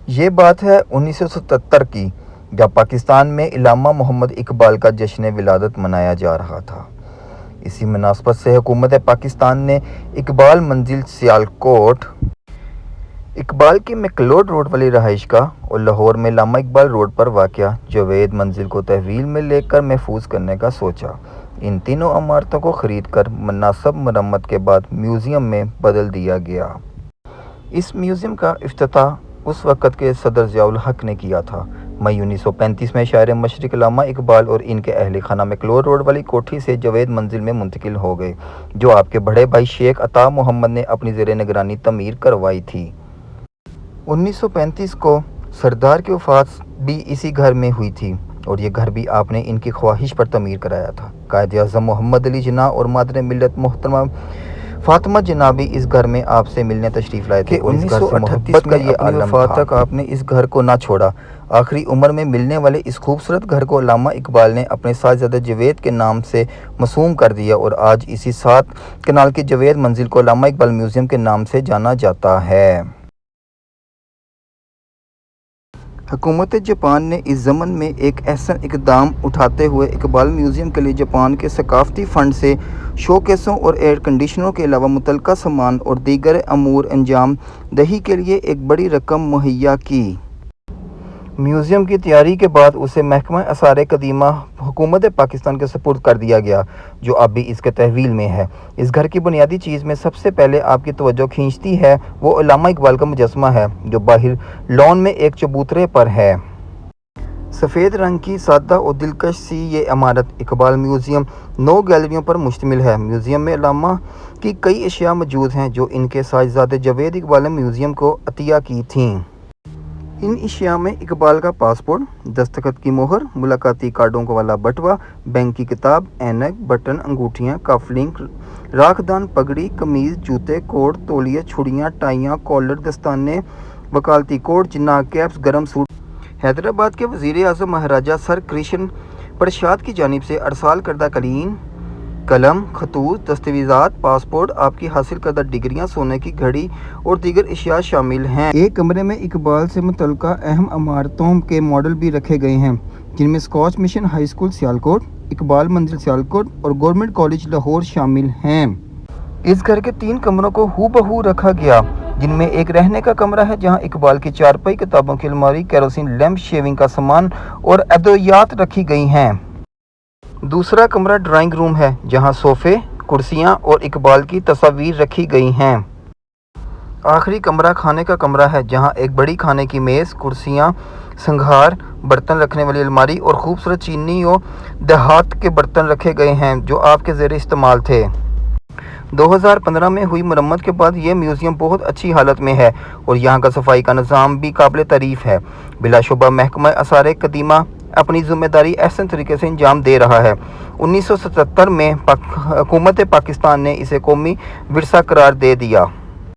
یہ بات ہے 1977 کی، جب پاکستان میں علامہ محمد اقبال کا جشن ولادت منایا جا رہا تھا۔ اسی مناسبت سے حکومت پاکستان نے اقبال منزل سیالکوٹ، اقبال کی میکلوڈ روڈ والی رہائش گاہ اور لاہور میں علامہ اقبال روڈ پر واقع جاوید منزل کو تحویل میں لے کر محفوظ کرنے کا سوچا۔ ان تینوں عمارتوں کو خرید کر مناسب مرمت کے بعد میوزیم میں بدل دیا گیا۔ اس میوزیم کا افتتاح اس وقت کے صدر ضیاء الحق نے کیا تھا۔ مئی 1935 میں شاعر مشرق علامہ اقبال اور ان کے اہل خانہ میکلوڈ روڈ والی کوٹھی سے جاوید منزل میں منتقل ہو گئے، جو آپ کے بڑے بھائی شیخ عطا محمد نے اپنی زیر نگرانی تعمیر کروائی تھی۔ 1935 کو سردار کی وفات بھی اسی گھر میں ہوئی تھی اور یہ گھر بھی آپ نے ان کی خواہش پر تعمیر کرایا تھا۔ قائد اعظم محمد علی جناح اور مادر ملت محترمہ فاطمہ جناح بھی اس گھر میں آپ سے ملنے تشریف لائے تھے اور اس گھر سے محبت کا یہ عالم تھا۔ تک آپ نے اس گھر کو نہ چھوڑا۔ آخری عمر میں ملنے والے اس خوبصورت گھر کو علامہ اقبال نے اپنے صاحبزادہ جاوید کے نام سے موسوم کر دیا اور آج اسی 7 کنال کی جاوید منزل کو علامہ اقبال میوزیم کے نام سے جانا جاتا ہے۔ حکومت جاپان نے اس ضمن میں ایک احسن اقدام اٹھاتے ہوئے اقبال میوزیم کے لیے جاپان کے ثقافتی فنڈ سے شوکیسوں اور ایئر کنڈیشنروں کے علاوہ متعلقہ سامان اور دیگر امور انجام دہی کے لیے ایک بڑی رقم مہیا کی۔ میوزیم کی تیاری کے بعد اسے محکمہ آثار قدیمہ حکومت پاکستان کے سپرد کر دیا گیا، جو اب بھی اس کے تحویل میں ہے۔ اس گھر کی بنیادی چیز میں سب سے پہلے آپ کی توجہ کھینچتی ہے وہ علامہ اقبال کا مجسمہ ہے، جو باہر لان میں ایک چبوترے پر ہے۔ سفید رنگ کی سادہ اور دلکش سی یہ عمارت اقبال میوزیم 9 گیلریوں پر مشتمل ہے۔ میوزیم میں علامہ کی کئی اشیاء موجود ہیں جو ان کے صاحبزادے جاوید اقبال نے میوزیم کو عطیہ کی تھیں۔ ان اشیاء میں اقبال کا پاسپورٹ، دستخط کی مہر، ملاقاتی کارڈوں والا بٹوا، بینک کی کتاب، اینک، بٹن، انگوٹھیاں، کف لنک، راکھ دان، پگڑی، قمیض، جوتے، کوٹ، تولیے، چھڑیاں، ٹائیاں، کالر، دستانے، وکالتی کوٹ، جناح کیپس، گرم سوٹ۔ حیدرآباد کے وزیر اعظم مہاراجہ سر کرشن پرساد کی جانب سے ارسال کردہ قلم، خطوط، دستاویزات، پاسپورٹ، آپ کی حاصل کردہ ڈگریاں، سونے کی گھڑی اور دیگر اشیاء شامل ہیں۔ ایک کمرے میں اقبال سے متعلقہ اہم عمارتوں کے ماڈل بھی رکھے گئے ہیں، جن میں scotch mission high school Sialkot, Iqbal منزل سیالکوٹ اور گورنمنٹ کالج لاہور شامل ہیں۔ اس گھر کے 3 کمروں کو ہو بہو رکھا گیا، جن میں ایک رہنے کا کمرہ ہے جہاں اقبال کی چارپائی، کتابوں کی الماری، کیروسین لیمپ، شیونگ کا سامان اور ادویات رکھی گئی ہیں۔ دوسرا کمرہ ڈرائنگ روم ہے جہاں صوفے، کرسیاں اور اقبال کی تصاویر رکھی گئی ہیں۔ آخری کمرہ کھانے کا کمرہ ہے جہاں ایک بڑی کھانے کی میز، کرسیاں، سنگھار، برتن رکھنے والی الماری اور خوبصورت چینی و دھات کے برتن رکھے گئے ہیں جو آپ کے زیر استعمال تھے۔ 2015 میں ہوئی مرمت کے بعد یہ میوزیم بہت اچھی حالت میں ہے اور یہاں کا صفائی کا نظام بھی قابل تعریف ہے۔ بلا شبہ محکمہ آثار قدیمہ اپنی ذمہ داری احسن طریقے سے انجام دے رہا ہے۔ 1977 میں حکومت پاکستان نے اسے قومی ورثہ قرار دے دیا۔